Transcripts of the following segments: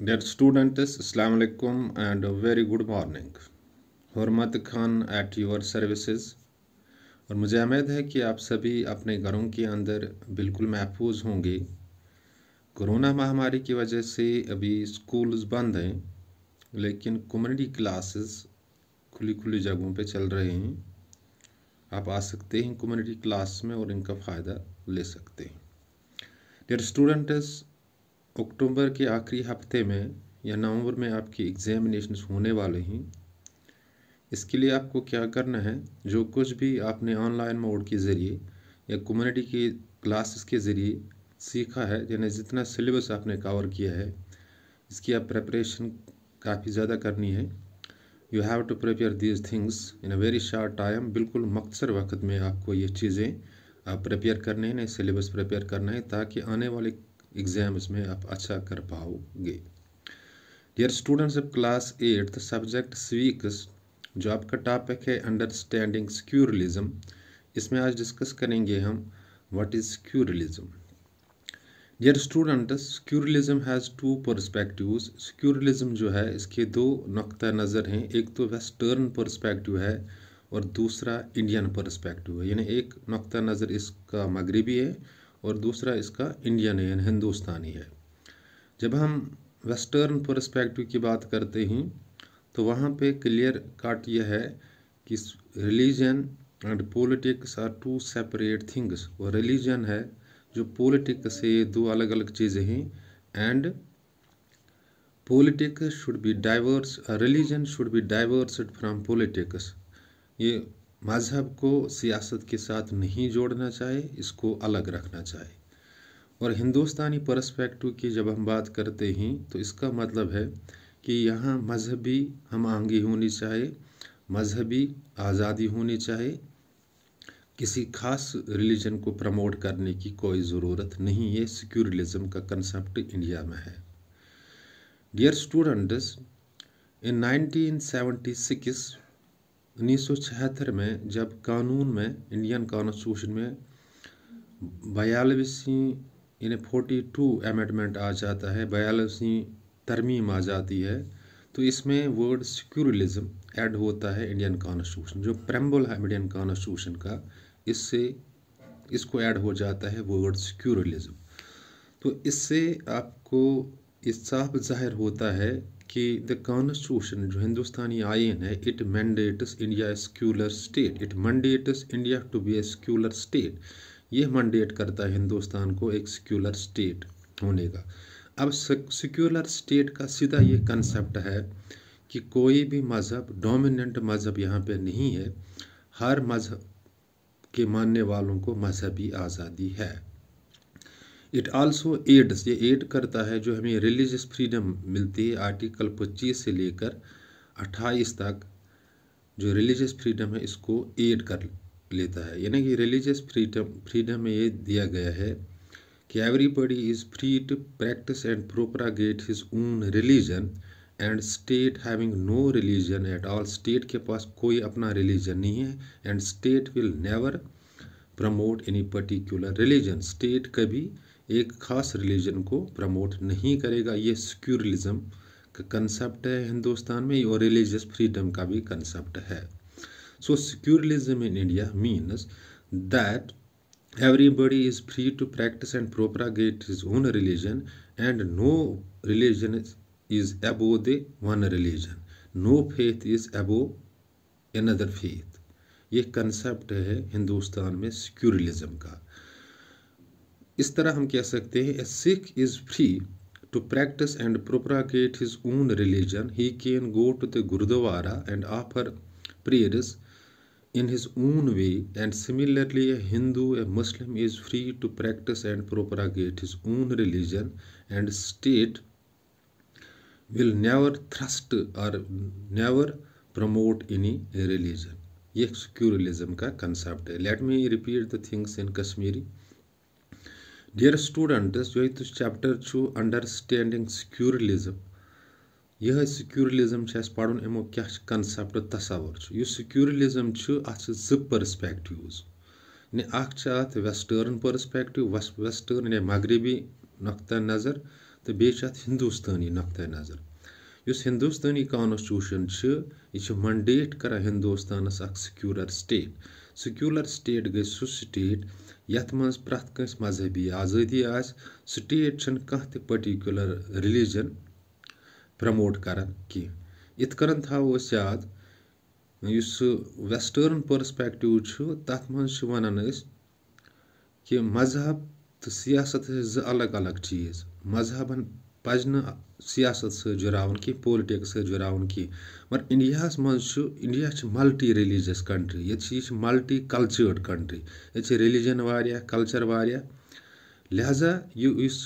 Dear students, Assalamu alaikum and a very good morning. Hurmat Khan at your services. और मुझे उम्मीद है कि आप सभी अपने घरों के अंदर बिल्कुल महफूज होंगे। कोरोना महामारी की वजह से अभी स्कूल्स बंद हैं, लेकिन कम्युनिटी क्लासेस खुली जगहों पे चल रहे हैं। आप आ सकते हैं कम्युनिटी क्लास में और इनका फ़ायदा ले सकते हैं। डियर स्टूडेंट्स, अक्टूबर के आखिरी हफ्ते में या नवंबर में आपकी एग्जामिनेशंस होने वाले हैं। इसके लिए आपको क्या करना है, जो कुछ भी आपने ऑनलाइन मोड के ज़रिए या कम्युनिटी की क्लासेस के ज़रिए सीखा है, यानी जितना सिलेबस आपने कवर किया है, इसकी आप प्रिपरेशन काफ़ी ज़्यादा करनी है। You have to prepare these things in a very short time. बिल्कुल मुख्तसर वक्त में आपको ये चीज़ें आप प्रिपेयर करने हैं, सिलेबस प्रिपेयर करना है, ताकि आने वाले एग्ज़ाम्स में आप अच्छा कर पाओगे। Dear students of class 8 subject civics, जो आपका टॉपिक है अंडरस्टैंडिंग सेक्युलरिज्म, इसमें आज डिस्कस करेंगे हम what is secularism. Dear students, secularism has two perspectives. Secularism जो है इसके दो नुक्ता नज़र हैं। एक तो वेस्टर्न पर्सपेक्टिव है और दूसरा इंडियन पर्सपेक्टिव है। यानी एक नुक्ता नज़र इसका मगरिबी है और दूसरा इसका इंडियन है, यानी हिंदुस्तानी है। जब हम वेस्टर्न पर्सपेक्टिव की बात करते हैं तो वहाँ पे क्लियर कट यह है कि religion and politics are two separate things. और रिलीजन है जो पॉलिटिक्स से दो अलग अलग चीज़ें हैं। And politics should be divorce, religion should be divorced from politics. ये मज़हब को सियासत के साथ नहीं जोड़ना चाहिए, इसको अलग रखना चाहिए। और हिंदुस्तानी पर्सपेक्टिव की जब हम बात करते हैं तो इसका मतलब है कि यहाँ मजहबी हम आहंगी होनी चाहिए, मजहबी आज़ादी होनी चाहिए। किसी खास रिलीजन को प्रमोट करने की कोई ज़रूरत नहीं। ये सेक्युलरिज्म का कंसेप्ट इंडिया में है। डियर स्टूडेंट्स, इन 1976 में जब कानून में, इंडियन कॉन्स्टिट्यूशन में 42वीं यानी 42 अमेंडमेंट आ जाता है, 42वीं तरमीम आ जाती है, तो इसमें वर्ड सेक्युलरिज्म ऐड होता है इंडियन कॉन्स्टिट्यूशन। जो प्रेम्बल है इंडियन कॉन्स्टिट्यूशन का, इससे इसको ऐड हो जाता है वर्ड सेक्युलरिज्म। तो इससे आपको इस साफ जाहिर होता है कि द कॉन्स्टिट्यूशन, जो हिंदुस्तानी आइन है, it mandates India a secular state. It mandates India to be a secular state. यह मैंडेट करता है हिंदुस्तान को एक सेक्युलर स्टेट होने का। अब सेक्युलर स्टेट का सीधा ये कंसेप्ट है कि कोई भी मज़हब, डोमिनेंट मज़हब यहाँ पे नहीं है। हर मज़हब के मानने वालों को मजहबी आज़ादी है। इट आल्सो एड्स, ये एड करता है, जो हमें रिलीजियस फ्रीडम मिलती है आर्टिकल 25 से लेकर 28 तक, जो रिलीजियस फ्रीडम है इसको एड कर लेता है। यानी कि रिलीजियस फ्रीडम में ये दिया गया है कि everybody is free to practice and propagate his own religion and state having no religion at all. State के पास कोई अपना रिलीजन नहीं है। And state will never promote any particular religion. State कभी एक खास रिलीजन को प्रमोट नहीं करेगा। ये सेक्युलरिज्म का कंसेप्ट है हिंदुस्तान में, और रिलीजियस फ्रीडम का भी कंसेप्ट है। So secularism in India means that everybody is free to practice and propagate his own religion and no religion is above the one religion, no faith is above another faith। ये concept है हिंदुस्तान में secularism का। इस तरह हम कह सकते हैं, a Sikh is free to practice and propagate his own religion, he can go to the Gurdwara and offer prayers in his own way, and similarly a Hindu, a Muslim is free to practice and propagate his own religion, and state will never thrust or never promote any religion। ये secularism का concept है। Let me repeat the things in Kashmiri. Dear students, जो तो chapter छू understanding secularism, यह secularism पढ़ुन अमो क्या कंसेप्ट तस्वुर। यह सेक्युलरिज्म अ पर्सपेक्टिव्स, ने अत वेस्टर्न पर्सपेक्टिव, वेस्टर्न या मगरबी नुक्ता नज़र, तो बेच हिंदुस्तानी नुक्ता नज़र युस हिंदुस्तानी कॉन्स्टिट्यूशन यह मंडेट कर हिंदुस्तानस अख सिक्यूलर स्टेट गई सु स्टेट यथ मज प्रथ कंस मजहबी आज़ादी आस स्टेट छन कह ते पर्टिकुलर रिलीजन प्रमोट करान की इत करन थावो अस याद युस वेस्टर्न पर्सपेक्टिव तथ मज वनान कि मजहब तो सियासत ज अलग अलग चीज़ मजहबन पज न सियासत सह जुरावन की पॉलिटिक्स सह जुरावन की मगर India India multi religious country ये मल्टी कल्चर्ड कंट्री ये रिलीजन वारिया कल्चर वारिया लिहाजा इस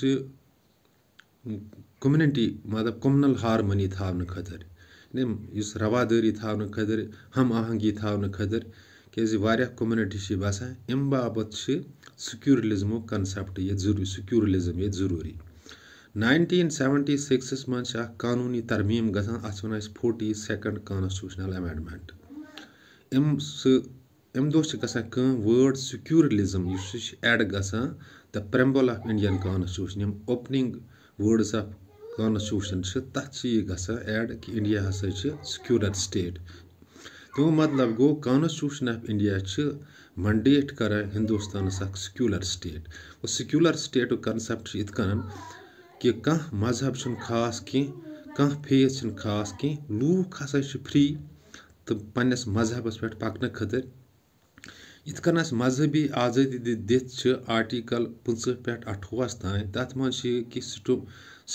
कम्युनिटी मतलब कम्युनल हारमनी थावन खतर इस रवादारी थावन खतर हम आहंगी थावन खतर क्या वारिया कम्युनिटी बसान अम बाबत सिक्यूरलिज्म कंसेप्ट ये सिक्यूरलिज्म ये जरूरी 1976 मज कानूनी तरमीम गसान अत one 42nd constitutional amendment um दो वर्ड सिक्यूरलिज्म एड गसान the preamble of Indian constitution opening words of constitution तथ गसान एड कि इंडिया हसा सिक्यूलर स्टेट तो मतलब गो कॉन्स्टिट्यूशन ऑफ इंडिया मंडेट कर हिंदुस्तान अख सिक्यूलर स्टेट और सिक्यूलर स्टेट कंसेप्ट इत कन कि कह मजहब खास कह फेथ खास कह लूख हसा फ्री तो पन्नस मजहबस पे पकन खतर इत कन मजहबी आज़ादी दिथ आर्टिकल 50 पे 28 तान तथ मज कि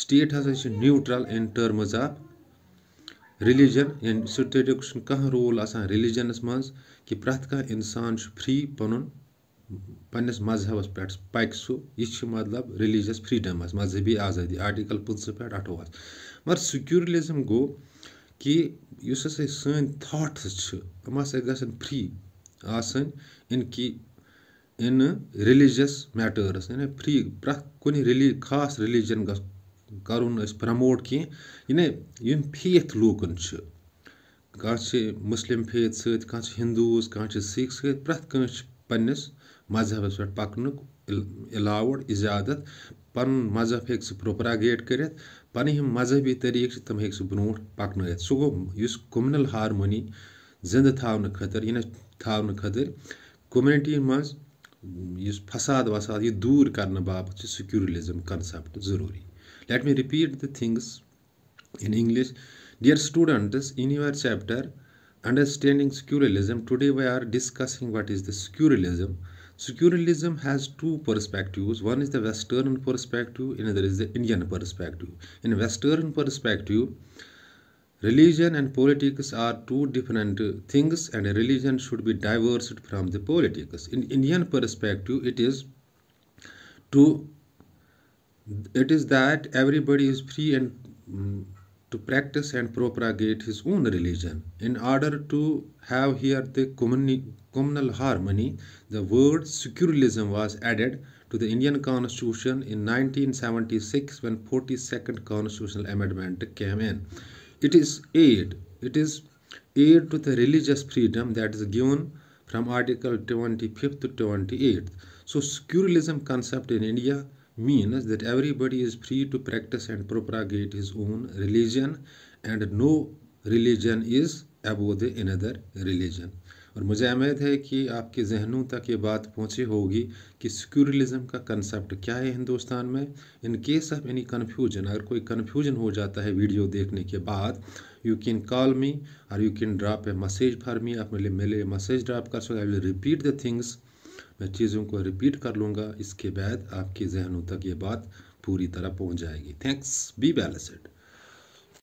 state has a neutral in terms of religion स्टेटुक कह रोल आसान रिलीजनस मज कि प्रथ कह इंसान फ्री पनुन पन्नस मजहबस पे पक सह यह मतलब रिलीजियस फ्रीडम मजहबी आज़ादी आर्टिकल 50 पे 28 मगर सिक्यूरलिज्म गो कि सन थाट्स हम गसन फ्री आसन इन रिलीजियस मैटर्स फ्री प्रथ कुन खास रिलीजन करुन प्रमोट कह फेथ लूकन कह मुस्लिम फेथ सत कह हिंदूज कह सिख सत प्रथ कह पन्नस मजहबस पे पकन अलाउड इजाजत पन मजहब हेक प्रोपरागेट कर पन मजहबी तरीक तम हेक ब्रोह पकन सह गो कम्युनल हारमोनी जिंद थावन खतर थावन खतर कम्युनिटी मज फसाद वसाद यह दूर करने बाबत सिक्यूरलिज्म कंसेप्ट जरूरी Let me repeat the things in English. Dear students, in your chapter Understanding Secularism, today we are discussing what is the secularism. Secularism has two perspectives. One is the Western perspective, another is the Indian perspective. In Western perspective, religion and politics are two different things, and religion should be diverse from the politics. In Indian perspective, it is that everybody is free and to practice and propagate his own religion. In order to have here the communal harmony, the word secularism was added to the Indian Constitution in 1976 when 42nd Constitutional Amendment came in. It is aid to the religious freedom that is given from Article 25th to 28th. So secularism concept in India means that everybody is free to practice and propagate his own religion and no religion is above the another religion. और मुझे उम्मीद है कि आपके जहनों तक ये बात पहुँची होगी कि सिक्यूरलिज्म का कंसेप्ट क्या है हिंदुस्तान में. In case of any confusion, अगर कोई कन्फ्यूजन हो जाता है वीडियो देखने के बाद, यू कैन कॉल मी और you can drop A message for me. आप मेरे मैसेज ड्रॉप कर सकते. I will repeat the things. मैं चीज़ों को रिपीट कर लूँगा. इसके बाद आपके जहनों तक ये बात पूरी तरह पहुँच जाएगी. थैंक्स. Be balanced.